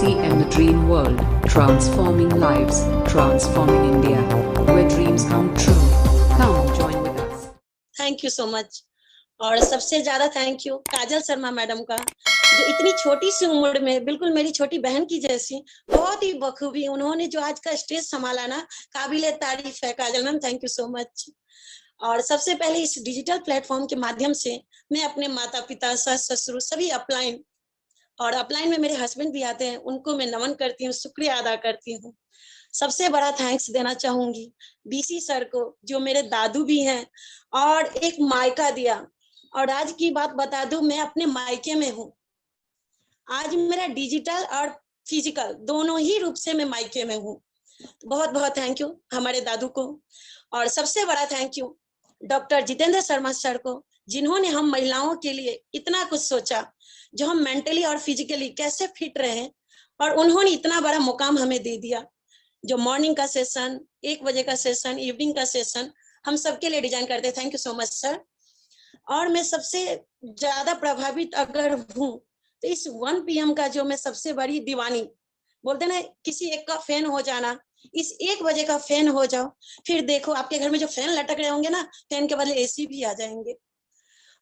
BCM The Dream World, transforming lives, transforming India, where dreams come true. Come join with us. Thank you so much. और सबसे ज्यादा thank you Kajal Sharma madam का, जो इतनी छोटी सी उम्र में बिल्कुल मेरी छोटी बहन की जैसी बहुत ही बखूबी उन्होंने जो आज का स्टेज संभाला ना, काबिले तारीफ है Kajal ma'am, thank you so much. और सबसे पहले इस डिजिटल प्लेटफॉर्म के माध्यम से मैं अपने माता पिता, सास ससुर, सभी अपलाइन और अपलाइन में मेरे हस्बैंड भी आते हैं, उनको मैं नमन करती हूँ, शुक्रिया अदा करती हूँ। सबसे बड़ा थैंक्स देना चाहूंगी बीसी सर को, जो मेरे दादू भी हैं और एक मायका दिया। और आज की बात बता दूं, मैं अपने मायके में हूँ। आज मेरा डिजिटल और फिजिकल दोनों ही रूप से मैं मायके में हूँ। बहुत बहुत थैंक यू हमारे दादू को। और सबसे बड़ा thank you doctor Jitendra Sharma sir को, जिन्होंने हम महिलाओं के लिए इतना कुछ सोचा, जो हम मेंटली और फिजिकली कैसे फिट रहे, और उन्होंने इतना बड़ा मुकाम हमें दे दिया। जो मॉर्निंग का सेशन, 1 बजे का सेशन, इवनिंग का सेशन हम सबके लिए डिजाइन करते। Thank you so much sir. और मैं सबसे ज्यादा प्रभावित अगर हूँ तो इस 1 PM का, जो मैं सबसे बड़ी दीवानी, बोलते ना किसी एक का फैन हो जाना, इस 1 बजे का फैन हो जाओ, फिर देखो आपके घर में जो फैन लटक रहे होंगे ना, फैन के बदले एसी भी आ जाएंगे।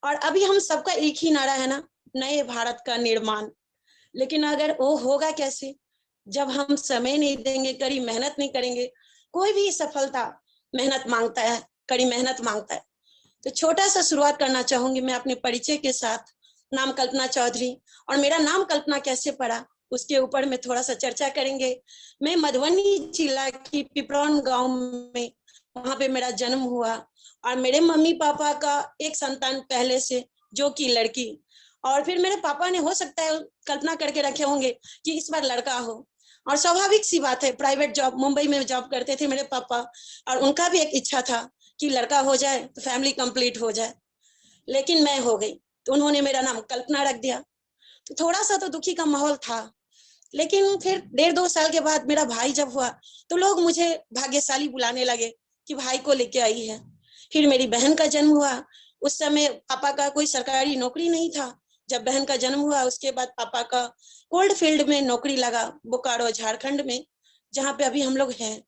और अभी हम सबका एक ही नारा है ना, नए भारत का निर्माण। लेकिन अगर वो होगा कैसे, जब हम समय नहीं देंगे, कड़ी मेहनत नहीं करेंगे। कोई भी सफलता मेहनत मांगता है, कड़ी मेहनत मांगता है। तो छोटा सा शुरुआत करना चाहूंगी मैं अपने परिचय के साथ। नाम कल्पना चौधरी, और मेरा नाम कल्पना कैसे पड़ा उसके ऊपर में थोड़ा सा चर्चा करेंगे। मैं मधुबनी जिला की पिपरौन गांव में, वहां पे मेरा जन्म हुआ। और मेरे मम्मी पापा का एक संतान पहले से, जो कि लड़की। और फिर मेरे पापा ने हो सकता है कल्पना करके रखे होंगे कि इस बार लड़का हो। और स्वाभाविक सी बात है, प्राइवेट जॉब, मुंबई में जॉब करते थे मेरे पापा, और उनका भी एक इच्छा था कि लड़का हो जाए तो फैमिली कंप्लीट हो जाए। लेकिन मैं हो गई, तो उन्होंने मेरा नाम कल्पना रख दिया। तो थोड़ा सा तो दुखी का माहौल था। लेकिन फिर 1.5-2 साल के बाद मेरा भाई जब हुआ, तो लोग मुझे भाग्यशाली बुलाने लगे कि भाई को लेके आई है। फिर मेरी बहन का जन्म हुआ। उस समय पापा का कोई सरकारी नौकरी नहीं था। जब बहन का जन्म हुआ, उसके बाद पापा का कोल्ड फील्ड में नौकरी लगा, बोकारो झारखंड में, जहाँ पे अभी हम लोग हैं।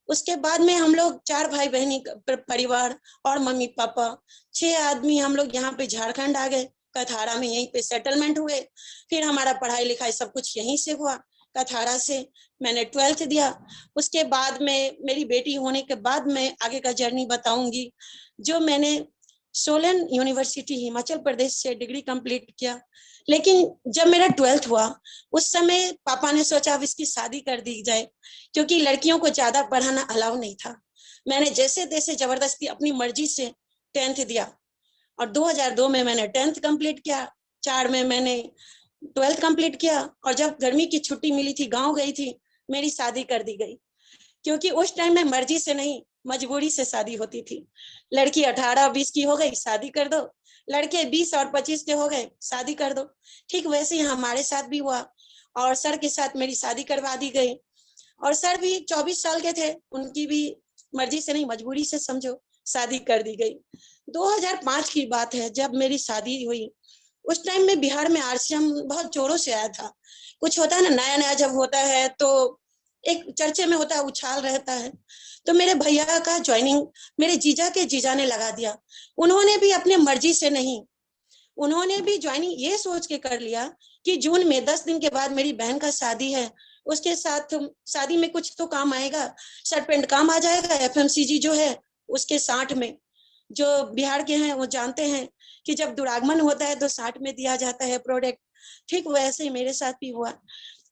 उसके बाद में हम लोग 4 भाई बहनी परिवार और मम्मी पापा, 6 आदमी हम लोग यहाँ पे झारखंड आ गए। कथारा में यहीं पे सेटलमेंट हुए। फिर हमारा पढ़ाई लिखाई सब कुछ यहीं से हुआ। कथारा से मैंने 12th दिया। उसके बाद में मेरी बेटी होने के बाद मैं आगे का जर्नी बताऊंगी। जो मैंने सोलन यूनिवर्सिटी हिमाचल प्रदेश से डिग्री कंप्लीट किया। लेकिन जब मेरा 12th हुआ, उस समय पापा ने सोचा अब इसकी शादी कर दी जाए, क्योंकि लड़कियों को ज्यादा पढ़ाना अलाउ नहीं था। मैंने जैसे तैसे जबरदस्ती अपनी मर्जी से 10th दिया, और 2002 में मैंने 10th कंप्लीट किया। 4 में मैंने 12th कंप्लीट किया। और जब गर्मी की छुट्टी मिली थी, गांव गई थी, मेरी शादी कर दी गई। क्योंकि उस टाइम में मर्जी से नहीं, मजबूरी से शादी होती थी। लड़की 18-20 की हो गई, शादी कर दो। लड़के 20 और 25 के हो गए, शादी कर दो। ठीक वैसे ही हमारे साथ भी हुआ, और सर के साथ मेरी शादी करवा दी गई। और सर भी 24 साल के थे, उनकी भी मर्जी से नहीं, मजबूरी से समझो, शादी कर दी गई। 2005 की बात है जब मेरी शादी हुई। उस टाइम में बिहार में आरसीएम बहुत जोरों से आया था। कुछ होता है ना, नया नया जब होता है तो एक चर्चे में होता है, उछाल रहता है। तो मेरे भैया का ज्वाइनिंग मेरे जीजा के जीजा ने लगा दिया। उन्होंने भी अपने मर्जी से नहीं, उन्होंने भी ज्वाइनिंग ये सोच के कर लिया कि जून में 10 दिन के बाद मेरी बहन का शादी है, उसके साथ शादी में कुछ तो काम आएगा, शर्ट पैंट काम आ जाएगा। एफएमसीजी जो है उसके 60 में, जो बिहार के हैं वो जानते हैं कि जब दुरागमन होता है तो 60 में दिया जाता है प्रोडक्ट। ठीक वैसे ही मेरे साथ भी हुआ।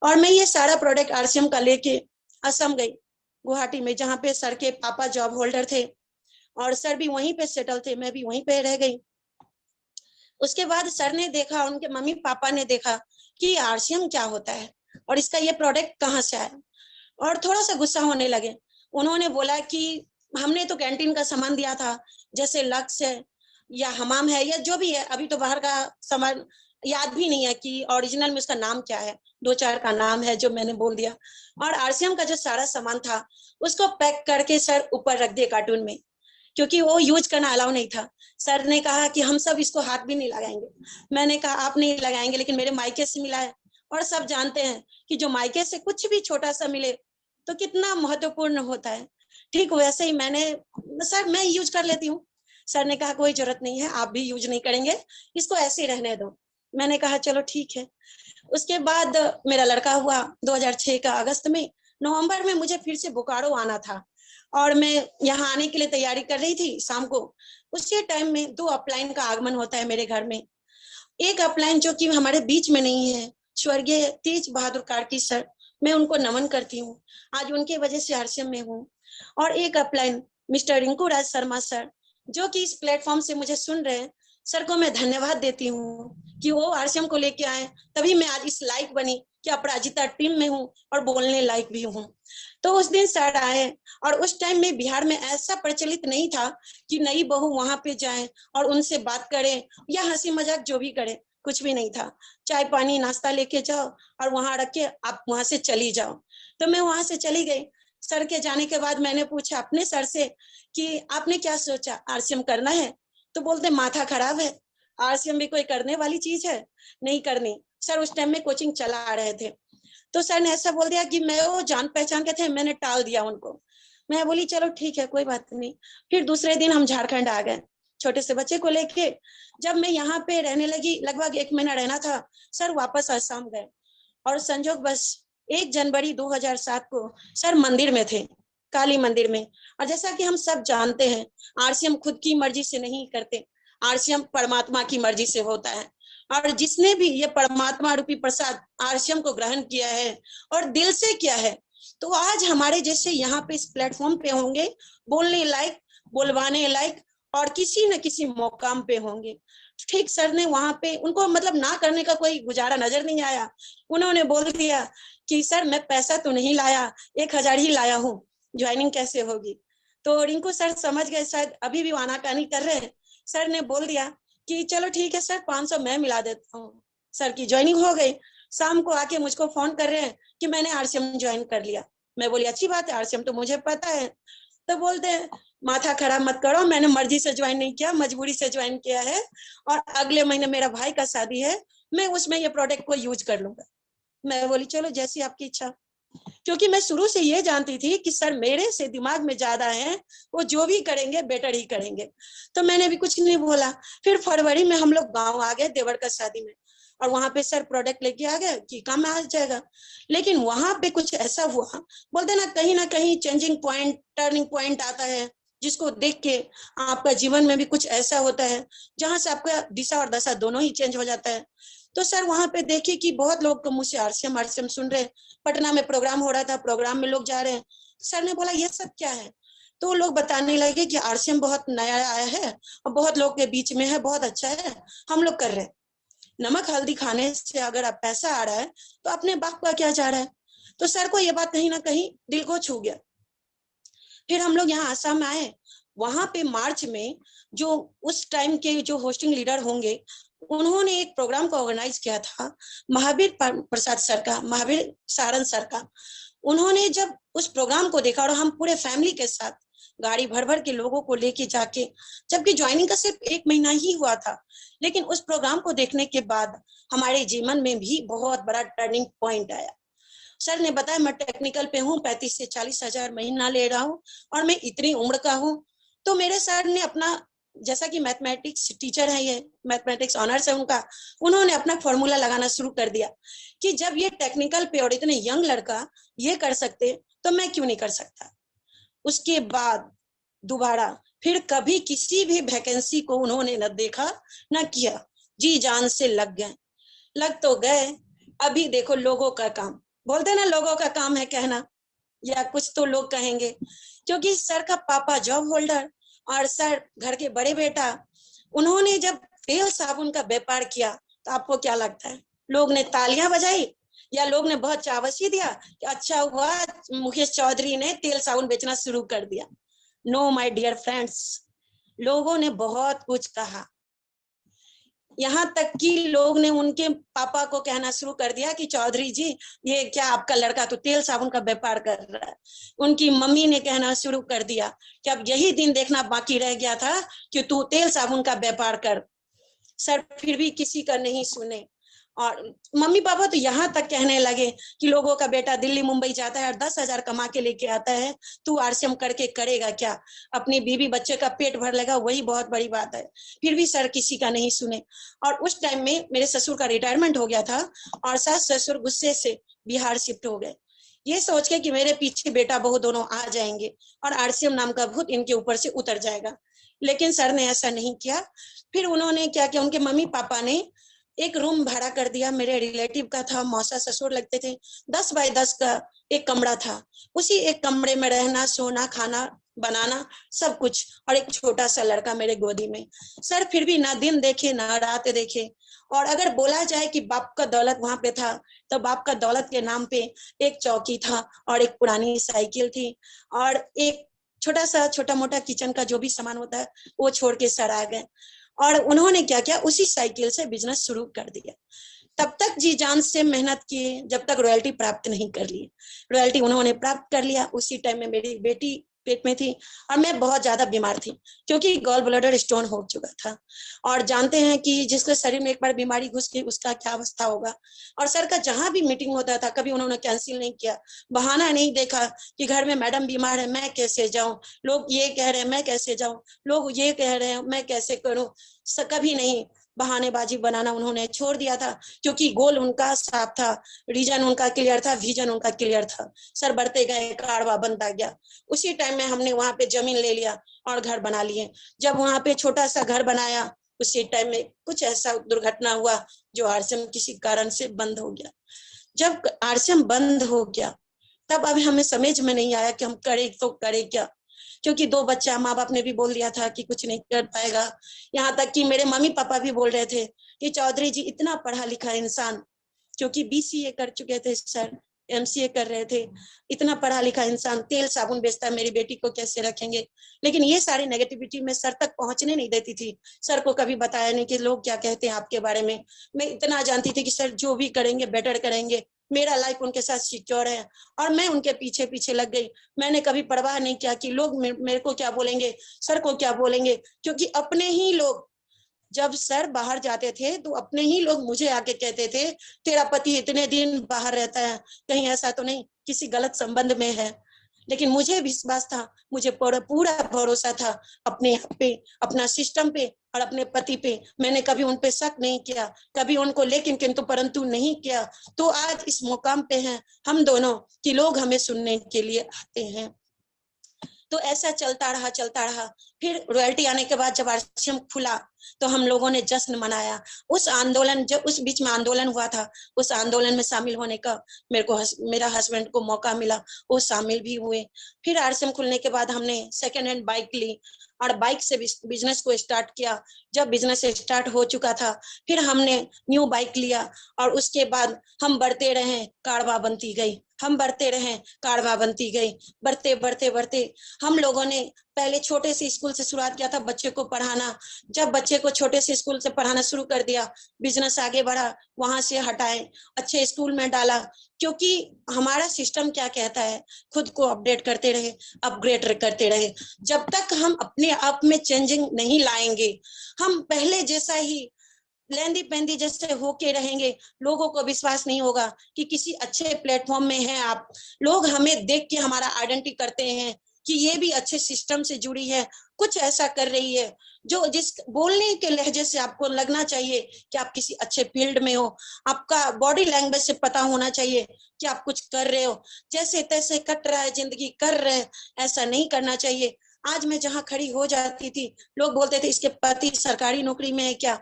और मैं ये सारा प्रोडक्ट आरसीएम का लेके असम गई, गुवाहाटी में, जहाँ पे सर के पापा जॉब होल्डर थे, और सर भी वहीं पे सेटल थे, मैं भी वहीं पे रह गई। उसके बाद सर ने देखा, उनके मम्मी पापा ने देखा कि आरसीएम क्या होता है और इसका ये प्रोडक्ट कहाँ से आया, और थोड़ा सा गुस्सा होने लगे। उन्होंने बोला कि हमने तो कैंटीन का सामान दिया था, जैसे लक्स है या हमाम है या जो भी है, अभी तो बाहर का सामान याद भी नहीं है कि ओरिजिनल में उसका नाम क्या है, 2-4 का नाम है जो मैंने बोल दिया। और आरसीएम का जो सारा सामान था उसको पैक करके सर ऊपर रख दिए कार्टून में, क्योंकि वो यूज करना अलाउ नहीं था। सर ने कहा कि हम सब इसको हाथ भी नहीं लगाएंगे। मैंने कहा आप नहीं लगाएंगे, लेकिन मेरे मायके से मिला है और सब जानते हैं कि जो मायके से कुछ भी छोटा सा मिले तो कितना महत्वपूर्ण होता है। ठीक वैसे ही मैंने, सर मैं यूज कर लेती हूँ। सर ने कहा कोई जरूरत नहीं है, आप भी यूज नहीं करेंगे, इसको ऐसे ही रहने दो। मैंने कहा चलो ठीक है। उसके बाद मेरा लड़का हुआ 2006 का अगस्त में। नवंबर में मुझे फिर से बोकारो आना था और मैं यहाँ आने के लिए तैयारी कर रही थी शाम को। उसी टाइम में 2 अपलाइन का आगमन होता है मेरे घर में। एक अपलाइन जो कि हमारे बीच में नहीं है, स्वर्गीय तेज बहादुर कार्की सर, मैं उनको नमन करती हूँ, आज उनके वजह से आरसीएम में हूँ। और एक upline mister Rinku Raj Sharma sir, जो कि इस प्लेटफॉर्म से मुझे सुन रहे हैं। सर को मैं धन्यवाद देती हूँ कि वो आरसीएम को लेके आए, तभी मैं आज इस लायक बनी कि अपराजिता टीम में हूँ और बोलने लायक भी हूँ। तो उस दिन सर आए और उस टाइम में बिहार में ऐसा प्रचलित नहीं था कि नई बहू वहां पे जाए और उनसे बात करें या हंसी मजाक जो भी करे, कुछ भी नहीं था। चाय पानी नाश्ता लेके जाओ और वहां रख के आप वहां से चली जाओ। तो मैं वहां से चली गई। सर के जाने के बाद मैंने पूछा अपने सर से कि आपने क्या सोचा, आरसीएम करना है? तो बोलते माथा खराब है, आरसीएम भी कोई करने वाली चीज है, नहीं करनी। सर उस टाइम में कोचिंग चला रहे थे। तो सर ने ऐसा बोल दिया कि मैं, वो जान पहचान के थे, मैंने टाल दिया उनको। मैं बोली चलो ठीक है कोई बात नहीं। फिर दूसरे दिन हम झारखंड आ गए छोटे से बच्चे को लेके। जब मैं यहाँ पे रहने लगी, लगभग 1 महीना रहना था, सर वापस असम गए। और संजोग बस 1 जनवरी 2007 को सर मंदिर में थे, काली मंदिर में। और जैसा कि हम सब जानते हैं, आरसीएम खुद की मर्जी से नहीं करते, आरसीएम परमात्मा की मर्जी से होता है। और जिसने भी ये परमात्मा रूपी प्रसाद आरसीएम को ग्रहण किया है और दिल से किया है, तो आज हमारे जैसे यहाँ पे इस प्लेटफॉर्म पे होंगे, बोलने लायक, बोलवाने लायक, और किसी न किसी मुकाम पे होंगे। ठीक सर ने वहां पे, उनको मतलब ना करने का कोई गुजारा नजर नहीं आया। उन्होंने बोल दिया कि सर मैं पैसा तो नहीं लाया, 1000 ही लाया हूँ, ज्वाइनिंग कैसे होगी? तो रिंकू सर समझ गए, शायद अभी भी आनाकानी कर रहे हैं। सर ने बोल दिया कि चलो ठीक है सर, 500 मैं मिला देता हूँ। सर की ज्वाइनिंग हो गई। शाम को आके मुझको फोन कर रहे हैं कि मैंने आरसीएम ज्वाइन कर लिया। मैं बोली अच्छी बात है, आरसीएम तो मुझे पता है। तो बोलते हैं माथा खराब मत करो, मैंने मर्जी से ज्वाइन नहीं किया, मजबूरी से ज्वाइन किया है। और अगले महीने मेरा भाई का शादी है, मैं उसमें ये प्रोडक्ट को यूज कर लूंगा। मैं बोली चलो जैसी आपकी इच्छा। क्योंकि मैं शुरू से ये जानती थी कि सर मेरे से दिमाग में ज्यादा है, वो जो भी करेंगे बेटर ही करेंगे। तो मैंने भी कुछ नहीं बोला। फिर फरवरी में हम लोग गाँव आ गए देवर का शादी में, और वहां पे सर प्रोडक्ट लेके आ गए कि काम आ जाएगा। लेकिन वहां पे कुछ ऐसा हुआ, बोलते ना कहीं चेंजिंग पॉइंट, टर्निंग पॉइंट आता है, जिसको देख के आपका जीवन में भी कुछ ऐसा होता है जहां से आपका दिशा और दशा दोनों ही चेंज हो जाता है। तो सर वहां पे देखिए कि बहुत लोग मुझसे आरसीएम आरसीएम सुन रहे हैं। पटना में प्रोग्राम हो रहा था, प्रोग्राम में लोग जा रहे हैं। सर ने बोला ये सब क्या है? तो लोग बताने लगे कि आरसीएम बहुत नया आया है और बहुत लोग के बीच में है, बहुत अच्छा है, हम लोग कर रहे हैं। नमक हल्दी खाने से अगर आप पैसा आ रहा है तो अपने बाप का क्या जा रहा है? तो सर को ये बात कहीं ना कहीं दिल को छू गया। फिर हम लोग यहाँ आसाम में आए। वहां पे मार्च में जो उस टाइम के जो होस्टिंग लीडर होंगे, उन्होंने एक प्रोग्राम को ऑर्गेनाइज किया था, महावीर प्रसाद सर का, महावीर सारन सर का। उन्होंने जब उस प्रोग्राम को देखा, और हम पूरे फैमिली के साथ गाड़ी भर भर के लोगों को लेके जाके, जबकि ज्वाइनिंग का सिर्फ 1 महीना ही हुआ था, लेकिन उस प्रोग्राम को देखने के बाद हमारे जीवन में भी बहुत बड़ा टर्निंग पॉइंट आया। सर ने बताया मैं टेक्निकल पे हूँ, 35 से 40 हजार महीना ले रहा हूँ और मैं इतनी उम्र का हूँ। तो मेरे सर ने अपना, जैसा कि मैथमेटिक्स टीचर है, ये मैथमेटिक्स ऑनर्स है उनका, उन्होंने अपना फॉर्मूला लगाना शुरू कर दिया कि जब ये टेक्निकल पे और इतने यंग लड़का ये कर सकते तो मैं क्यों नहीं कर सकता। उसके बाद दोबारा फिर कभी किसी भी वैकेंसी को उन्होंने न देखा न किया, जी जान से लग तो गए। अभी देखो लोगों का काम, बोलते ना लोगों का काम है कहना, या कुछ तो लोग कहेंगे, क्योंकि सर का पापा जॉब होल्डर और सर घर के बड़े बेटा, उन्होंने जब तेल साबुन का व्यापार किया तो आपको क्या लगता है, लोग ने तालियां बजाई या लोग ने बहुत चावसी दिया कि अच्छा हुआ मुकेश चौधरी ने तेल साबुन बेचना शुरू कर दिया? नो माय डियर फ्रेंड्स, लोगों ने बहुत कुछ कहा। यहाँ तक कि लोग ने उनके पापा को कहना शुरू कर दिया कि चौधरी जी ये क्या आपका लड़का तो तेल साबुन का व्यापार कर रहा है। उनकी मम्मी ने कहना शुरू कर दिया कि अब यही दिन देखना बाकी रह गया था कि तू तेल साबुन का व्यापार कर। सर फिर भी किसी का नहीं सुने। और मम्मी पापा तो यहाँ तक कहने लगे कि लोगों का बेटा दिल्ली मुंबई जाता है और 10,000 कमा के लेके आता है, तू आरसीएम करके करेगा क्या? अपनी बीवी बच्चे का पेट भर लेगा, वही बहुत बड़ी बात है। फिर भी सर किसी का नहीं सुने। और उस टाइम में मेरे ससुर का रिटायरमेंट हो गया था और सास ससुर गुस्से से बिहार शिफ्ट हो गए, ये सोच के कि मेरे पीछे बेटा बहू दोनों आ जाएंगे और आरसीएम नाम का भूत इनके ऊपर से उतर जाएगा। लेकिन सर ने ऐसा नहीं किया। फिर उन्होंने क्या किया, उनके मम्मी पापा ने एक रूम भाड़ा कर दिया, मेरे रिलेटिव का था, मौसा ससुर लगते थे, 10 बाय 10 का एक कमरा था। उसी एक कमरे में रहना, सोना, खाना बनाना, सब कुछ, और एक छोटा सा लड़का मेरे गोदी में। सर फिर भी ना दिन देखे ना रात देखे। और अगर बोला जाए कि बाप का दौलत वहां पे था, तो बाप का दौलत के नाम पे एक चौकी था और एक पुरानी साइकिल थी और एक छोटा मोटा किचन का जो भी सामान होता है वो छोड़ के सर आ गए। और उन्होंने क्या किया, उसी साइकिल से बिजनेस शुरू कर दिया। तब तक जी जान से मेहनत किए जब तक रॉयल्टी प्राप्त नहीं कर ली। रॉयल्टी उन्होंने प्राप्त कर लिया। उसी टाइम में मेरी बेटी पेट में थी और मैं बहुत ज्यादा बीमार थी क्योंकि गॉल ब्लैडर स्टोन हो चुका था। और जानते हैं कि जिसके शरीर में एक बार बीमारी घुस गई उसका क्या अवस्था होगा। और सर का जहां भी मीटिंग होता था कभी उन्होंने कैंसिल नहीं किया, बहाना नहीं देखा कि घर में मैडम बीमार है मैं कैसे जाऊं, लोग ये कह रहे हैं मैं कैसे जाऊं, लोग ये कह रहे हैं मैं कैसे करूं। कभी नहीं बहानेबाजी बनाना उन्होंने छोड़ दिया था, क्योंकि गोल उनका साफ था, रीजन उनका क्लियर था, विजन उनका क्लियर था। सर बढ़ते गए, कारवा बनता गया। उसी टाइम में हमने वहां पे जमीन ले लिया और घर बना लिए। जब वहां पे छोटा सा घर बनाया उसी टाइम में कुछ ऐसा दुर्घटना हुआ जो आरसीएम किसी कारण से बंद हो गया। जब आरसीएम बंद हो गया तब अब हमें समझ में नहीं आया कि हम करें तो करें क्या, क्योंकि 2 बच्चा, माँ बाप ने भी बोल दिया था कि कुछ नहीं कर पाएगा। यहाँ तक कि मेरे मम्मी पापा भी बोल रहे थे कि चौधरी जी इतना पढ़ा लिखा इंसान, क्योंकि बीसीए कर चुके थे सर, एमसीए कर रहे थे, इतना पढ़ा लिखा इंसान तेल साबुन बेचता है, मेरी बेटी को कैसे रखेंगे। लेकिन ये सारी नेगेटिविटी मैं सर तक पहुंचने नहीं देती थी। सर को कभी बताया नहीं कि लोग क्या कहते हैं आपके बारे में। मैं इतना जानती थी कि सर जो भी करेंगे बेटर करेंगे, मेरा लाइफ उनके साथ सिक्योर है। और मैं उनके पीछे पीछे लग गई। मैंने कभी परवाह नहीं किया कि लोग मेरे को क्या बोलेंगे, सर को क्या बोलेंगे, क्योंकि अपने ही लोग, जब सर बाहर जाते थे तो अपने ही लोग मुझे आके कहते थे तेरा पति इतने दिन बाहर रहता है, कहीं ऐसा तो नहीं किसी गलत संबंध में है। लेकिन मुझे विश्वास था, मुझे पूरा भरोसा था अपने आप पे, अपना सिस्टम पे और अपने पति पे। मैंने कभी उन पे शक नहीं किया, कभी उनको लेकिन किंतु परंतु नहीं किया। तो आज इस मुकाम पे हैं हम दोनों कि लोग हमें सुनने के लिए आते हैं। तो ऐसा चलता रहा। फिर रॉयल्टी आने के बाद जब आरसीएम खुला तो हम लोगों ने जश्न मनाया। उस आंदोलन, जब उस बीच में आंदोलन हुआ था, उस आंदोलन में शामिल होने का मेरा हस्बैंड को मौका मिला, वो शामिल भी हुए। फिर आरसीएम खुलने के बाद हमने सेकेंड हैंड बाइक ली और बाइक से बिजनेस को स्टार्ट किया। जब बिजनेस स्टार्ट हो चुका था फिर हमने न्यू बाइक लिया और उसके बाद हम बढ़ते रहे, कारवा बनती गई, हम बढ़ते रहे, कारवा बनती गई। बढ़ते बढ़ते बढ़ते हम लोगों ने पहले छोटे से स्कूल से शुरुआत किया था बच्चे को पढ़ाना। जब बच्चे को छोटे से स्कूल से पढ़ाना शुरू कर दिया, बिजनेस आगे बढ़ा, वहां से हटाए, अच्छे स्कूल में डाला। क्योंकि हमारा सिस्टम क्या कहता है, खुद को अपडेट करते रहे, अपग्रेड करते रहे। जब तक हम अपने आप में चेंजिंग नहीं लाएंगे, हम पहले जैसा ही लेंदी पेंदी जैसे होके रहेंगे, लोगों को विश्वास नहीं होगा कि किसी अच्छे प्लेटफॉर्म में है आप। लोग हमें देख के हमारा आइडेंटिटी करते हैं कि ये भी अच्छे सिस्टम से जुड़ी है, कुछ ऐसा कर रही है जो जिस बोलने के लहजे से आपको लगना चाहिए कि आप किसी अच्छे फील्ड में हो। आपका बॉडी लैंग्वेज से पता होना चाहिए कि आप कुछ कर रहे हो। जैसे तैसे कट रहा है जिंदगी, कर रहे हैं, ऐसा नहीं करना चाहिए। आज मैं जहाँ खड़ी हो जाती थी, लोग बोलते थे इसके पति सरकारी नौकरी में है क्या,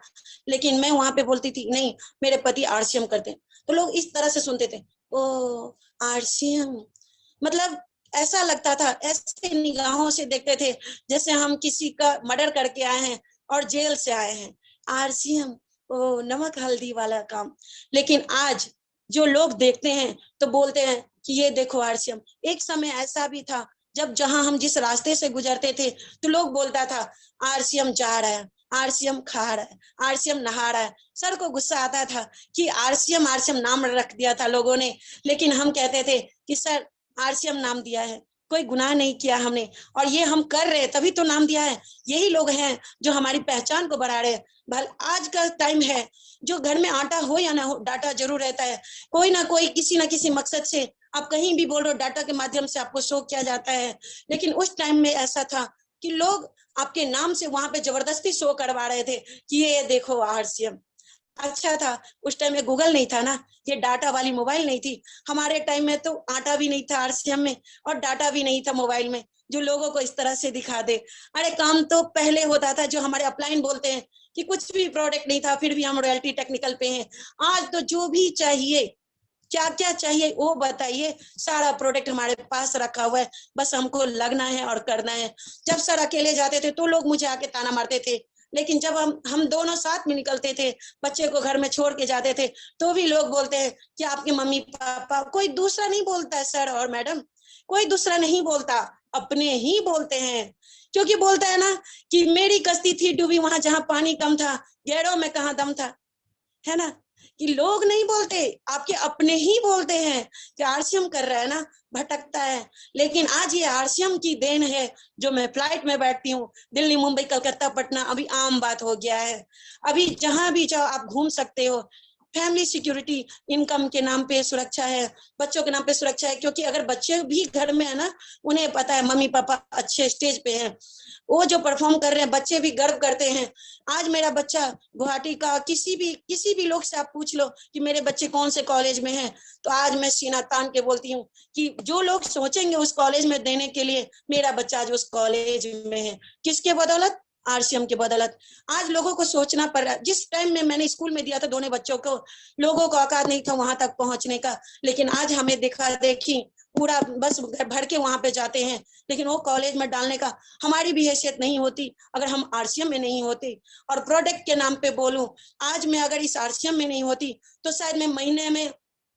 लेकिन मैं वहां पे बोलती थी नहीं मेरे पति आरसीएम करते हैं। तो लोग इस तरह से सुनते थे, ओ आरसीएम, मतलब ऐसा लगता था, ऐसे निगाहों से देखते थे जैसे हम किसी का मर्डर करके आए हैं और जेल से आए हैं। आरसीएम, ओ नमक हल्दी वाला काम। लेकिन आज जो लोग देखते हैं तो बोलते हैं कि ये देखो आरसीएम। एक समय ऐसा भी था जब जहां हम जिस रास्ते से गुजरते थे तो लोग बोलता था आरसीएम जा रहा है, आरसीएम खा रहा है, आरसीएम नहा रहा है। सर को गुस्सा आता था कि आरसीएम आरसीएम नाम रख दिया था लोगों ने, लेकिन हम कहते थे कि सर आरसीएम नाम दिया है, कोई गुनाह नहीं किया हमने, और ये हम कर रहे हैं तभी तो नाम दिया है। यही लोग हैं जो हमारी पहचान को बढ़ा रहे हैं। भले आज का टाइम है, जो घर में आटा हो या ना हो, डाटा जरूर रहता है। कोई ना कोई किसी ना किसी मकसद से आप कहीं भी बोल रहे हो, डाटा के माध्यम से आपको शो किया जाता है। लेकिन उस टाइम में ऐसा था कि लोग आपके नाम से वहां पे जबरदस्ती शो करवा रहे थे कि ये देखो आरसीएम। अच्छा था उस टाइम में गूगल नहीं था ना, ये डाटा वाली मोबाइल नहीं थी। हमारे टाइम में तो आटा भी नहीं था आरसीएम में, और डाटा भी नहीं था मोबाइल में जो लोगों को इस तरह से दिखा दे। अरे काम तो पहले होता था, जो हमारे अपलाइन बोलते हैं कि कुछ भी प्रोडक्ट नहीं था, फिर भी हम रॉयल्टी टेक्निकल पे हैं। आज तो जो भी चाहिए, क्या क्या चाहिए वो बताइए, सारा प्रोडक्ट हमारे पास रखा हुआ है, बस हमको लगना है और करना है। जब सर अकेले जाते थे तो लोग मुझे आके ताना मारते थे, लेकिन जब हम दोनों साथ में निकलते थे, बच्चे को घर में छोड़ के जाते थे, तो भी लोग बोलते हैं कि आपके मम्मी पापा, कोई दूसरा नहीं बोलता है सर और मैडम, कोई दूसरा नहीं बोलता, अपने ही बोलते हैं। क्योंकि बोलता है ना कि मेरी कश्ती थी डूबी वहां जहां पानी कम था, गैरों में कहां दम था, है ना। कि लोग नहीं बोलते, आपके अपने ही बोलते हैं कि आरसीएम कर रहा है ना, भटकता है। लेकिन आज ये आरसीएम की देन है, जो मैं फ्लाइट में बैठती हूँ, दिल्ली मुंबई कलकत्ता पटना अभी आम बात हो गया है। अभी जहां भी जाओ आप घूम सकते हो। फैमिली सिक्योरिटी, इनकम के नाम पे सुरक्षा है, बच्चों के नाम पे सुरक्षा है, क्योंकि अगर बच्चे भी घर में है ना, उन्हें पता है मम्मी पापा अच्छे स्टेज पे हैं, वो जो परफॉर्म कर रहे हैं बच्चे भी गर्व करते हैं। आज मेरा बच्चा गुवाहाटी का, किसी भी लोग से आप पूछ लो कि मेरे बच्चे कौन से कॉलेज में हैं, तो आज मैं सीना तान के बोलती हूँ कि जो लोग सोचेंगे उस कॉलेज में देने के लिए, मेरा बच्चा आज उस कॉलेज में है। किसके बदौलत? आरसीएम के बदौलत। आज लोगों को सोचना पड़ रहा है। जिस टाइम में मैंने स्कूल में दिया था दोनों बच्चों को, लोगों को औकात नहीं था वहां तक पहुंचने का, लेकिन आज हमें देखा देखी पूरा बस भर के वहां पे जाते हैं, लेकिन वो कॉलेज में डालने का हमारी भी हैसियत नहीं होती अगर हम आरसीएम में नहीं होते। और प्रोडक्ट के नाम पे बोलूं, आज मैं अगर इस आरसीएम में नहीं होती तो शायद मैं महीने में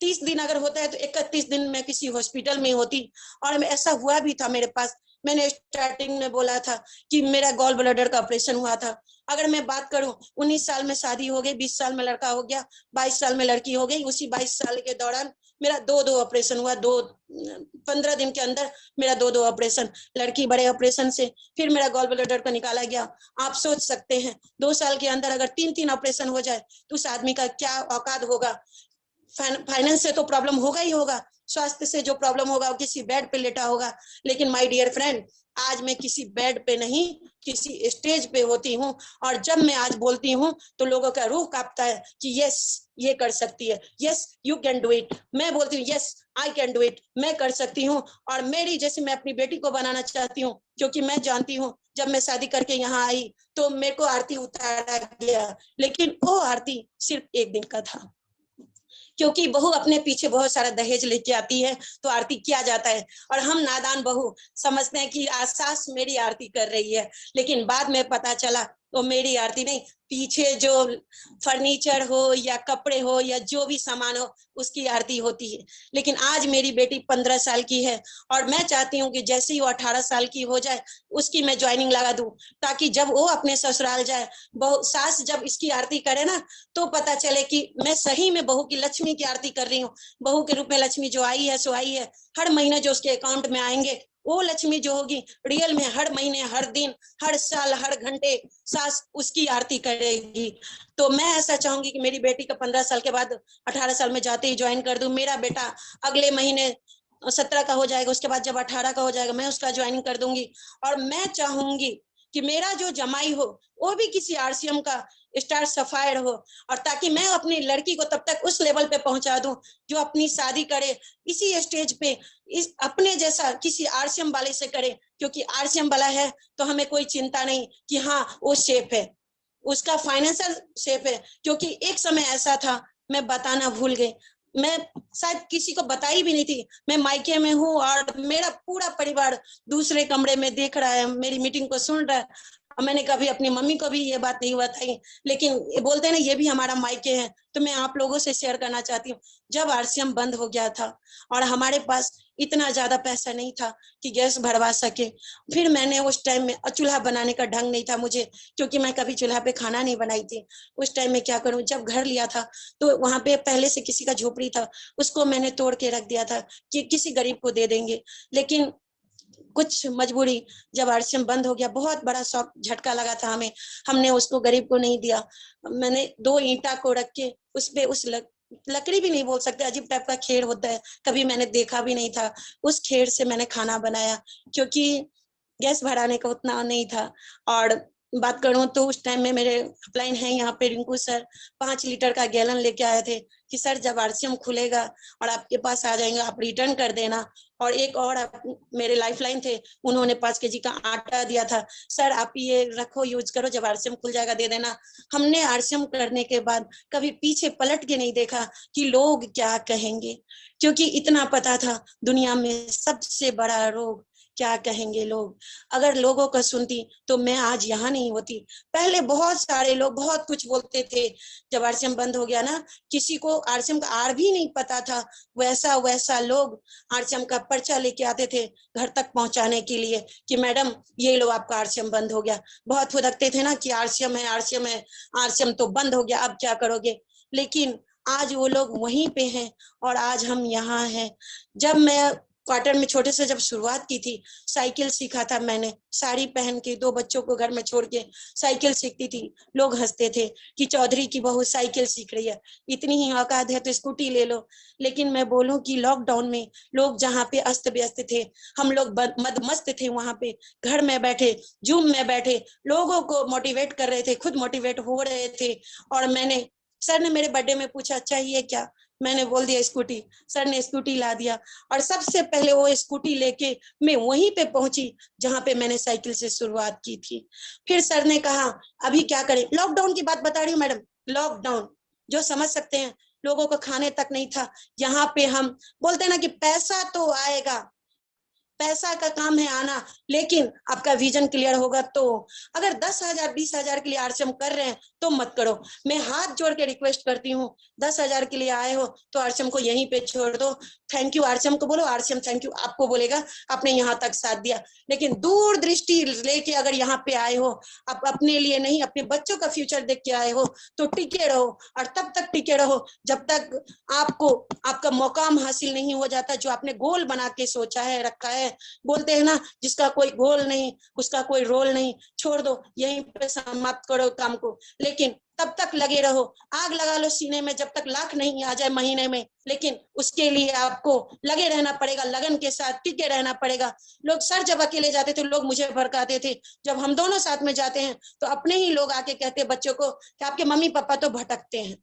30 दिन अगर होता है तो 31 दिन में किसी हॉस्पिटल में होती। और ऐसा हुआ भी था मेरे पास। मैंने स्टार्टिंग में बोला था कि मेरा गॉल ब्लैडर का ऑपरेशन हुआ था। अगर मैं बात करूं, 19 साल में शादी हो गई, 20 साल में लड़का हो गया, 22 साल में लड़की हो गई। उसी 22 साल के दौरान मेरा दो ऑपरेशन हुआ, 15 दिन के अंदर मेरा दो ऑपरेशन, लड़की बड़े ऑपरेशन से, फिर मेरा गॉल ब्लैडर को निकाला गया। आप सोच सकते हैं 2 साल के अंदर अगर 3 ऑपरेशन हो जाए तो उस आदमी का क्या औकात होगा। फाइनेंस से तो प्रॉब्लम होगा ही होगा, स्वास्थ्य से जो प्रॉब्लम होगा वो किसी बेड पे लेटा होगा। लेकिन माय डियर फ्रेंड, आज मैं किसी बेड पे नहीं, किसी स्टेज पे होती हूँ, और जब मैं आज बोलती हूँ तो लोगों का रूह कांपता है कि यस ये कर सकती है, yes you can do it. मैं बोलती हूँ yes I can do it, मैं कर सकती हूँ। और मेरी जैसे मैं अपनी बेटी को बनाना चाहती हूँ, क्योंकि मैं जानती हूँ जब मैं शादी करके यहाँ आई तो मेरे को आरती उतारा गया, लेकिन वो आरती सिर्फ एक दिन का था। क्योंकि बहू अपने पीछे बहुत सारा दहेज लेके आती है तो आरती किया जाता है, और हम नादान बहू समझते हैं कि सास मेरी आरती कर रही है, लेकिन बाद में पता चला तो मेरी आरती नहीं, पीछे जो फर्नीचर हो या कपड़े हो या जो भी सामान हो उसकी आरती होती है। लेकिन आज मेरी बेटी 15 साल की है, और मैं चाहती हूँ कि जैसे ही वो 18 साल की हो जाए उसकी मैं ज्वाइनिंग लगा दूं, ताकि जब वो अपने ससुराल जाए, बहू सास जब इसकी आरती करे ना, तो पता चले कि मैं सही में बहू की लक्ष्मी की आरती कर रही हूँ। बहू के रूप में लक्ष्मी जो आई है सो आई है, हर महीने जो उसके अकाउंट में आएंगे वो लक्ष्मी जो होगी रियल में हर महीने, हर दिन, हर साल, हर घंटे सास उसकी आरती करेगी। तो मैं ऐसा चाहूंगी कि मेरी बेटी का 15 साल के बाद 18 साल में जाते ही ज्वाइन कर दूं। मेरा बेटा अगले महीने 17 का हो जाएगा, उसके बाद जब 18 का हो जाएगा मैं उसका ज्वाइनिंग कर दूंगी। और मैं चाहूंगी कि मेरा जो जमाई हो वो भी किसी आरसीएम का स्टार सफायर हो, और ताकि मैं अपनी लड़की को तब तक उस लेवल पे पहुंचा दूं जो अपनी शादी करे इसी स्टेज पे, इस अपने जैसा किसी आरसीएम वाले से करे। क्योंकि आरसीएम वाला है तो हमें कोई चिंता नहीं कि हाँ वो सेफ है, उसका फाइनेंशियल सेफ है। क्योंकि एक समय ऐसा था, मैं बताना भूल गई, मैं शायद किसी को बताई भी नहीं थी, मैं मायके में हूँ और मेरा पूरा परिवार दूसरे कमरे में देख रहा है, मेरी मीटिंग को सुन रहा है। मैंने कभी अपनी मम्मी को भी ये बात नहीं बताई, लेकिन बोलते हैं ना ये भी हमारा मायके है, तो मैं आप लोगों से शेयर करना चाहती हूँ। जब आरसीएम बंद हो गया था और हमारे पास इतना ज्यादा पैसा नहीं था कि गैस भरवा सके, फिर मैंने उस टाइम में चूल्हा बनाने का ढंग नहीं था मुझे, क्योंकि मैं कभी चूल्हा पे खाना नहीं बनाई थी। उस टाइम में क्या करूं, जब घर लिया था तो वहां पे पहले से किसी का झोपड़ी था, उसको मैंने तोड़ के रख दिया था कि किसी गरीब को दे देंगे। लेकिन कुछ मजबूरी, जब आरसीएम बंद हो गया, बहुत बड़ा शॉक झटका लगा था हमें। हमने उसको गरीब को नहीं दिया। मैंने 2 ईंटा को रख के उस पे लकड़ी भी नहीं बोल सकते, अजीब टाइप का खेर होता है, कभी मैंने देखा भी नहीं था। उस खेर से मैंने खाना बनाया, क्योंकि गैस भराने का उतना नहीं था। और बात करूं तो उस टाइम में मेरे अपलाइन है यहाँ पे रिंकू सर, 5 लीटर का गैलन लेके आए थे कि सर जब आरसीएम खुलेगा और आपके पास आ जाएंगे आप रिटर्न कर देना। और एक और मेरे लाइफलाइन थे, उन्होंने 5 केजी का आटा दिया था, सर आप ये रखो यूज करो, जब आरसीएम खुल जाएगा दे देना। हमने आरसीएम करने के बाद कभी पीछे पलट के नहीं देखा कि लोग क्या कहेंगे, क्योंकि इतना पता था दुनिया में सबसे बड़ा रोग क्या कहेंगे लोग। अगर लोगों का सुनती तो मैं आज यहाँ नहीं होती। पहले बहुत सारे लोग बहुत कुछ बोलते थे, जब आरसीएम बंद हो गया ना, किसी को आरसीएम का आर भी नहीं पता था, वैसा वैसा लोग आरसीएम का पर्चा लेके आते थे घर तक पहुंचाने के लिए कि मैडम ये लो आपका आरसीएम बंद हो गया। बहुत फुदकते थे ना कि आरसीएम है, आरसीएम है, आरसीएम तो बंद हो गया, अब क्या करोगे। लेकिन आज वो लोग वहीं पे हैं और आज हम यहाँ हैं। जब मैं क्वार्टर में छोटे से जब शुरुआत की थी, साइकिल सीखा था मैंने, साड़ी पहन के 2 बच्चों को घर में छोड़ के साइकिल सीखती थी। लोग हंसते थे कि चौधरी की बहू साइकिल सीख रही है, इतनी ही औकात है तो स्कूटी ले लो। लेकिन मैं बोलूं कि लॉकडाउन में लोग जहाँ पे अस्त व्यस्त थे, हम लोग मदमस्त थे वहां पे, घर में बैठे जूम में बैठे लोगों को मोटिवेट कर रहे थे, खुद मोटिवेट हो रहे थे। और मैंने, सर ने मेरे बर्थडे में पूछा चाहिए क्या, मैंने बोल दिया स्कूटी, सर ने स्कूटी ला दिया। और सबसे पहले वो स्कूटी लेके मैं वहीं पे पहुंची जहां पे मैंने साइकिल से शुरुआत की थी। फिर सर ने कहा अभी क्या करें, लॉकडाउन की बात बता रही हूँ मैडम, लॉकडाउन जो समझ सकते हैं, लोगों को खाने तक नहीं था। यहाँ पे हम बोलते हैं ना कि पैसा तो आएगा, पैसा का काम है आना, लेकिन आपका विजन क्लियर होगा तो। अगर 10,000 20,000 के लिए आरसीएम कर रहे हैं तो मत करो। मैं हाथ जोड़ के रिक्वेस्ट करती हूँ, 10,000 के लिए आए हो तो आरसीएम को यहीं पे छोड़ दो। थैंक यू आरसीएम को बोलो, आरसीएम थैंक यू आपको बोलेगा, आपने यहाँ तक साथ दिया। लेकिन दूर दृष्टि लेके अगर यहाँ पे आए हो, आप अपने लिए नहीं अपने बच्चों का फ्यूचर देख के आए हो, तो टिके रहो। और तब तक टिके रहो जब तक आपको आपका मुकाम हासिल नहीं हो जाता, जो आपने गोल बना के सोचा है रखा है। बोलते हैं ना जिसका कोई गोल नहीं उसका कोई रोल नहीं, छोड़ दो, यहीं पे समाप्त करो काम को। लेकिन तब तक लगे रहो, आग लगा लो सीने में जब तक लाख नहीं आ जाए महीने में, लेकिन उसके लिए आपको लगे रहना पड़ेगा, लगन के साथ टिके रहना पड़ेगा। लोग सर जब अकेले जाते थे लोग मुझे भड़काते थे, जब हम दोनों साथ में जाते हैं तो अपने ही लोग आके कहते बच्चों को कि आपके मम्मी पापा तो भटकते हैं,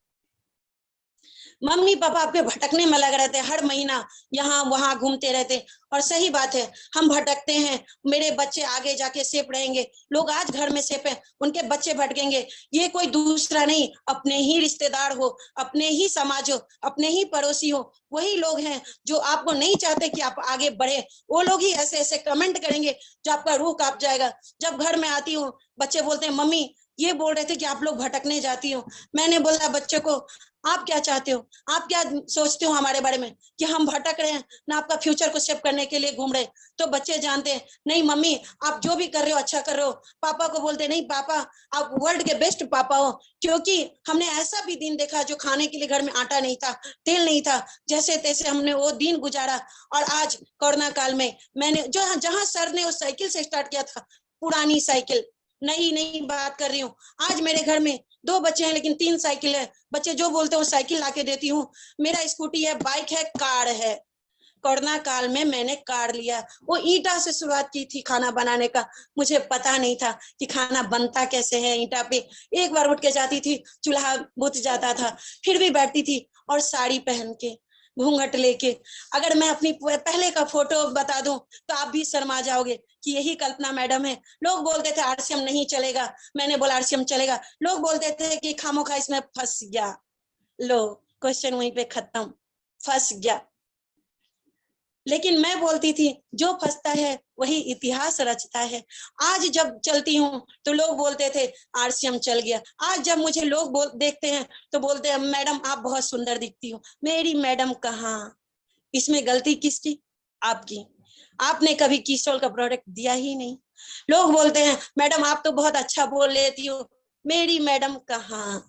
मम्मी पापा आपके भटकने में लग रहते, हर महीना यहाँ वहां घूमते रहते। और सही बात है, हम भटकते हैं, मेरे बच्चे आगे जाके सेफ रहेंगे। लोग आज घर में सेफ हैं, उनके बच्चे भटकेंगे। ये कोई दूसरा नहीं, अपने ही रिश्तेदार हो, अपने ही समाज हो, अपने ही पड़ोसी हो, वही लोग हैं जो आपको नहीं चाहते कि आप आगे बढ़े। वो लोग ही ऐसे ऐसे कमेंट करेंगे जो आपका रूह कांप जाएगा। जब घर में आती हूँ बच्चे बोलते हैं मम्मी ये बोल रहे थे कि आप लोग भटकने जाती हो। मैंने बोला बच्चे को आप क्या चाहते हो, आप क्या सोचते हो हमारे बारे में कि हम भटक रहे हैं ना आपका फ्यूचर को सेव करने के लिए घूम रहे। तो बच्चे जानते हैं नहीं मम्मी आप जो भी कर रहे हो अच्छा कर रहे हो। पापा को बोलते नहीं पापा आप वर्ल्ड के बेस्ट पापा हो, क्योंकि हमने ऐसा भी दिन देखा जो खाने के लिए घर में आटा नहीं था, तेल नहीं था, जैसे तैसे हमने वो दिन गुजारा। और आज कोरोना काल में मैंने जो जहां सर ने उस साइकिल से स्टार्ट किया था, पुरानी साइकिल, नई नई बात कर रही हूँ, आज मेरे घर में 2 बच्चे हैं लेकिन 3 साइकिल है। बच्चे जो बोलते हैं वो साइकिल लाके देती हूँ। मेरा स्कूटी है, बाइक है, कार है। कोरोना काल में मैंने कार लिया, वो ईंटा से शुरुआत की थी खाना बनाने का। मुझे पता नहीं था कि खाना बनता कैसे है ईंटा पे। एक बार उठ के जाती थी, चूल्हा बुझ जाता था, फिर भी बैठती थी। और साड़ी पहन के, घूंघट लेके, अगर मैं अपनी पहले का फोटो बता दूं तो आप भी शर्मा जाओगे कि यही कल्पना मैडम है। लोग बोलते थे आरसीएम नहीं चलेगा, मैंने बोला आरसीएम चलेगा। लोग बोलते थे कि खामोखा इसमें फंस गया, लो क्वेश्चन वहीं पे खत्म, फंस गया। लेकिन मैं बोलती थी जो फंसता है वही इतिहास रचता है। आज जब चलती हूँ तो लोग बोलते थे आरसीएम चल गया। आज जब मुझे लोग देखते हैं तो बोलते हैं मैडम आप बहुत सुंदर दिखती हो। मेरी मैडम कहाँ, इसमें गलती किसकी, आपकी। आपने कभी किस्टोल का प्रोडक्ट दिया ही नहीं। लोग बोलते हैं मैडम आप तो बहुत अच्छा बोल लेती हो, मेरी मैडम कहाँ,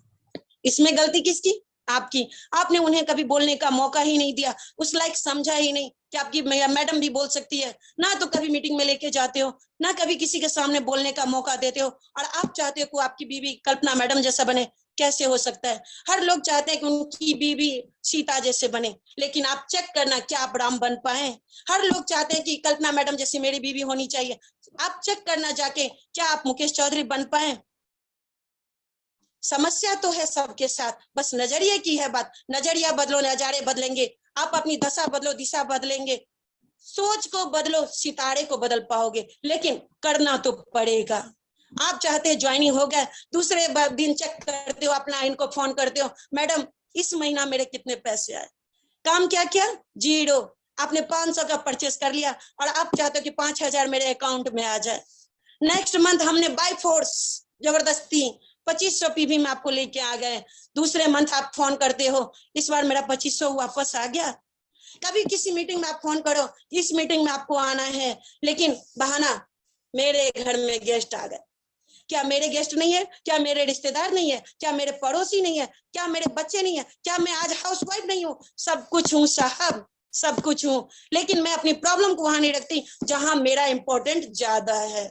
इसमें गलती किसकी, आपकी, आपने उन्हें कभी बोलने का मौका ही नहीं दिया, उस लायक समझा ही नहीं कि आपकी मैडम भी बोल सकती है, ना तो कभी मीटिंग में लेके जाते हो, ना कभी किसी के सामने बोलने का मौका देते हो, और आप चाहते हो कि आपकी बीवी कल्पना मैडम जैसा बने। कैसे हो सकता है? हर लोग चाहते हैं कि उनकी बीवी सीता जैसे बने, लेकिन आप चेक करना क्या आप राम बन पाए? हर लोग चाहते हैं कि कल्पना मैडम जैसी मेरी बीवी होनी चाहिए, आप चेक करना जाके क्या आप मुकेश चौधरी बन पाए? समस्या तो है सबके साथ, बस नजरिए की है बात। नजरिया बदलो, नजारे बदलेंगे। आप अपनी दशा बदलो, दिशा बदलेंगे। सोच को बदलो, सितारे को बदल पाओगे, लेकिन करना तो पड़ेगा। आप चाहते हैं ज्वाइनिंग हो गया, दूसरे दिन चेक करते हो, अपना इनको फोन करते हो, मैडम इस महीना मेरे कितने पैसे आए? काम क्या किया? जीरो। आपने 500 का परचेस कर लिया और आप चाहते हो कि 5,000 मेरे अकाउंट में आ जाए। नेक्स्ट मंथ हमने बाय फोर्स जबरदस्ती 2500 पीवी में आपको लेके आ गए। दूसरे मंथ आप फोन करते हो, इस बार मेरा 2500 वापस आ गया। कभी किसी मीटिंग में आप फोन करो, इस मीटिंग में आपको आना है, लेकिन बहाना मेरे घर में गेस्ट आ गए। क्या मेरे गेस्ट नहीं है? क्या मेरे रिश्तेदार नहीं है? क्या मेरे पड़ोसी नहीं है? क्या मेरे बच्चे नहीं है? क्या मैं आज हाउसवाइफ नहीं हूँ? सब कुछ हूँ साहब, सब कुछ हूँ, लेकिन मैं अपनी प्रॉब्लम को वहां नहीं रखती जहां मेरा इंपॉर्टेंट ज्यादा है।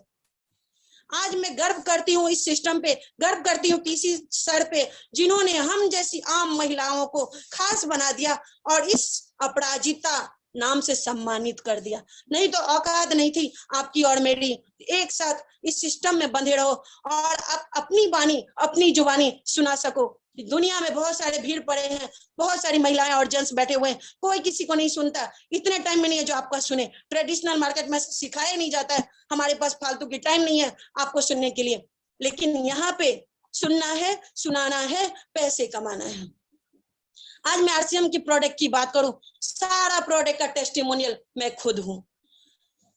आज मैं गर्व करती हूँ इस सिस्टम पे, गर्व करती हूँ किसी सर पे जिन्होंने हम जैसी आम महिलाओं को खास बना दिया और इस अपराजिता नाम से सम्मानित कर दिया। नहीं तो औकात नहीं थी आपकी और मेरी एक साथ इस सिस्टम में बंधे रहो और आप अपनी बानी, अपनी जुबानी सुना सको। दुनिया में बहुत सारे भीड़ पड़े हैं, बहुत सारी महिलाएं और जेंट्स बैठे हुए हैं, कोई किसी को नहीं सुनता। इतने टाइम में नहीं है जो आपका सुने। ट्रेडिशनल मार्केट में सिखाया नहीं जाता है, हमारे पास फालतू की टाइम नहीं है आपको सुनने के लिए, लेकिन यहाँ पे सुनना है, सुनाना है, पैसे कमाना है। आज मैं आरसीएम की प्रोडक्ट की बात करूं, सारा प्रोडक्ट का टेस्टिमोनियल मैं खुद हूं।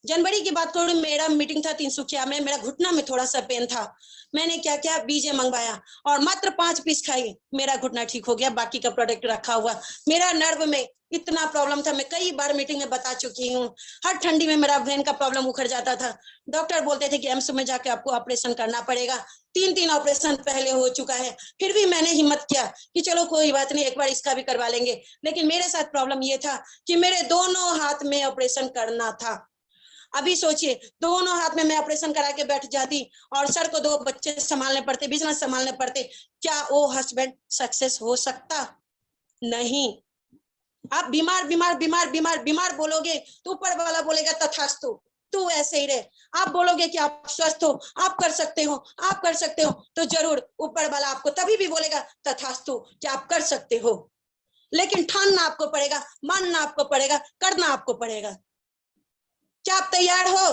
जनवरी की बात करूं, मेरा मीटिंग था तिनसुकिया में, मेरा घुटना में थोड़ा सा पेन था, मैंने क्या किया, बीजे मंगवाया और मात्र 5 पीस खाई, मेरा घुटना ठीक हो गया। बाकी का प्रोडक्ट रखा हुआ। मेरा नर्व में इतना प्रॉब्लम था, मैं कई बार मीटिंग में बता चुकी हूँ, हर ठंडी में मेरा ब्रेन का प्रॉब्लम उखड़ जाता था। डॉक्टर बोलते थे कि एम्स में जाके आपको ऑपरेशन करना पड़ेगा। 3 ऑपरेशन पहले हो चुका है, फिर भी मैंने हिम्मत किया कि चलो कोई बात नहीं, एक बार इसका भी करवा लेंगे। लेकिन मेरे साथ प्रॉब्लम ये था कि मेरे दोनों हाथ में ऑपरेशन करना था। अभी सोचिए, दोनों हाथ में मैं ऑपरेशन करा के बैठ जाती और सर को 2 बच्चे संभालने पड़ते, बिजनेस संभालने पड़ते, क्या वो हस्बैंड सक्सेस हो सकता? नहीं। आप बीमार बीमार बीमार बीमार बीमार बोलोगे तो ऊपर वाला बोलेगा तथास्तु, तू ऐसे ही रहे। आप बोलोगे कि आप स्वस्थ हो, आप कर सकते हो, आप कर सकते हो, तो जरूर ऊपर वाला आपको तभी भी बोलेगा तथास्तु कि आप कर सकते हो। लेकिन ठानना आपको पड़ेगा, मानना आपको पड़ेगा, करना आपको पड़ेगा। क्या आप तैयार हो?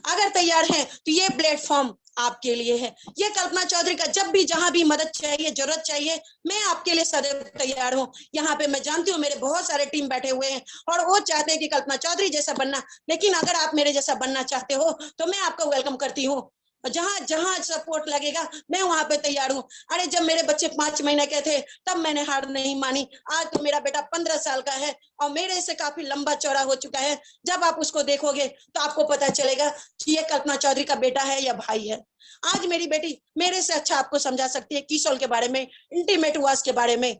अगर तैयार हैं तो ये प्लेटफॉर्म आपके लिए है। ये कल्पना चौधरी का जब भी जहां भी मदद चाहिए, जरूरत चाहिए, मैं आपके लिए सदैव तैयार हूँ। यहाँ पे मैं जानती हूँ मेरे बहुत सारे टीम बैठे हुए हैं और वो चाहते हैं कि कल्पना चौधरी जैसा बनना, लेकिन अगर आप मेरे जैसा बनना चाहते हो तो मैं आपको वेलकम करती हूँ। जहां जहां सपोर्ट लगेगा मैं वहां पे तैयार हूँ। अरे जब मेरे बच्चे 5 महीने के थे तब मैंने हार नहीं मानी। आज तो मेरा बेटा 15 साल का है और मेरे से काफी लंबा चौड़ा हो चुका है। जब आप उसको देखोगे तो आपको पता चलेगा कि ये कल्पना चौधरी का बेटा है या भाई है। आज मेरी बेटी मेरे से अच्छा आपको समझा सकती है कीसोल के बारे में, इंटीमेट वास के बारे में,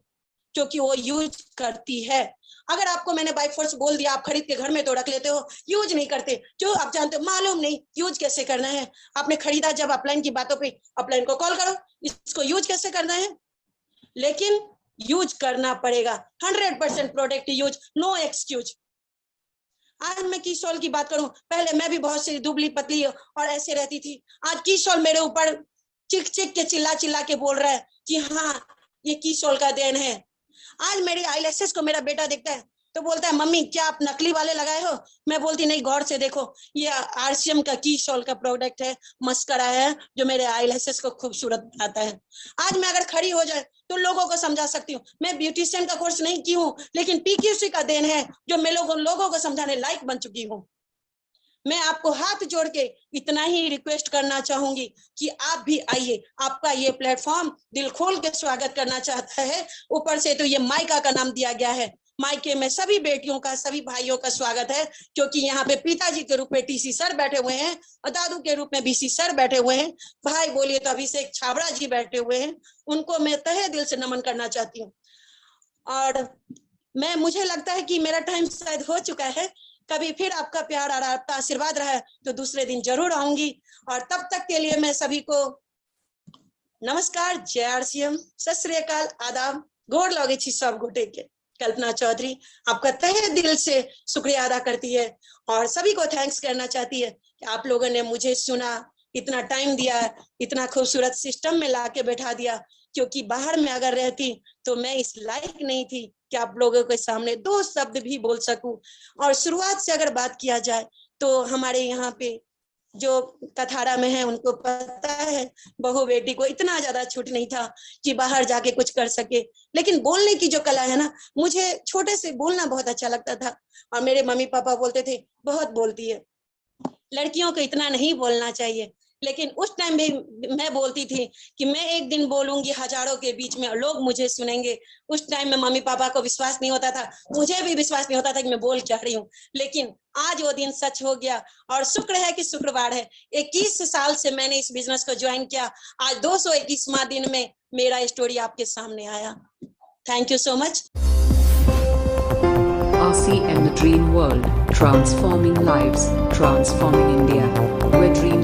क्योंकि वो यूज करती है। अगर आपको मैंने बाय फोर्स बोल दिया, आप खरीद के घर में तो रख लेते हो, यूज नहीं करते, जो आप जानते हो, मालूम नहीं यूज कैसे करना है। आपने खरीदा जब अपलाइन की बातों पे, अपलाइन को कॉल करो, इसको यूज कैसे करना है, लेकिन यूज करना पड़ेगा। 100% प्रोडक्ट यूज, नो एक्सक्यूज। आज मैं कीसोल की बात करूं, पहले मैं भी बहुत सी दुबली पतली और ऐसे रहती थी। आज कीसोल मेरे ऊपर चिक चिक के चिल्ला चिल्ला के बोल रहा है कि हाँ ये कीसोल का देन है। आज मेरी आईलैशेस को मेरा बेटा देखता है तो बोलता है मम्मी क्या आप नकली वाले लगाए हो? मैं बोलती नहीं, गौर से देखो, ये आरसीएम का कीसोल का प्रोडक्ट है, मस्करा है जो मेरे आईलैशेस को खूबसूरत बनाता है। आज मैं अगर खड़ी हो जाए तो लोगों को समझा सकती हूँ। मैं ब्यूटिशियन का कोर्स नहीं की हूँ, लेकिन पीक्यूसी का देन है जो मैं लोगों को समझाने लायक बन चुकी हूँ। मैं आपको हाथ जोड़ के इतना ही रिक्वेस्ट करना चाहूंगी कि आप भी आइए। आपका ये प्लेटफॉर्म दिल खोल के स्वागत करना चाहता है। ऊपर से तो ये माइका का नाम दिया गया है, मायके में सभी बेटियों का, सभी भाइयों का स्वागत है, क्योंकि यहाँ पे पिताजी के रूप में टीसी सर बैठे हुए हैं और दादू के रूप में बीसी सर बैठे हुए हैं, भाई बोलिए तो अभिषेक छाबड़ा जी बैठे हुए हैं। उनको मैं तहे दिल से नमन करना चाहती हूँ। और मुझे लगता है कि मेरा टाइम शायद हो चुका है। कभी फिर आपका प्यार और आपका आशीर्वाद रहा तो दूसरे दिन जरूर आऊंगी। और तब तक के लिए मैं सभी को नमस्कार, जय आरसीएम, सत श्री अकाल, आदाब, गोड़ लगे छी सब गोटे के। कल्पना चौधरी आपका तहे दिल से शुक्रिया अदा करती है और सभी को थैंक्स करना चाहती है कि आप लोगों ने मुझे सुना, इतना टाइम दिया, इतना खूबसूरत सिस्टम में लाके बैठा दिया। क्योंकि बाहर में अगर रहती तो मैं इस लायक नहीं थी कि आप लोगों के सामने 2 शब्द भी बोल सकूं। और शुरुआत से अगर बात किया जाए तो हमारे यहाँ पे जो कथारा में है उनको पता है, बहू बेटी को इतना ज्यादा छूट नहीं था कि बाहर जाके कुछ कर सके। लेकिन बोलने की जो कला है ना, मुझे छोटे से बोलना बहुत अच्छा लगता था। और मेरे मम्मी पापा बोलते थे बहुत बोलती है, लड़कियों को इतना नहीं बोलना चाहिए। लेकिन उस टाइम भी मैं बोलती थी कि मैं एक दिन बोलूंगी हजारों के बीच में और लोग मुझे सुनेंगे। उस टाइम में मम्मी पापा को विश्वास नहीं होता था, मुझे भी विश्वास नहीं होता था कि मैं बोल क्या रही हूँ। लेकिन आज वो दिन सच हो गया और शुक्र है कि शुक्रवार है। 21 साल से मैंने इस बिजनेस को ज्वाइन किया, आज 221वां दिन में मेरा स्टोरी आपके सामने आया। Thank you so much. RCM, the Dream World, transforming lives, transforming India, where dreams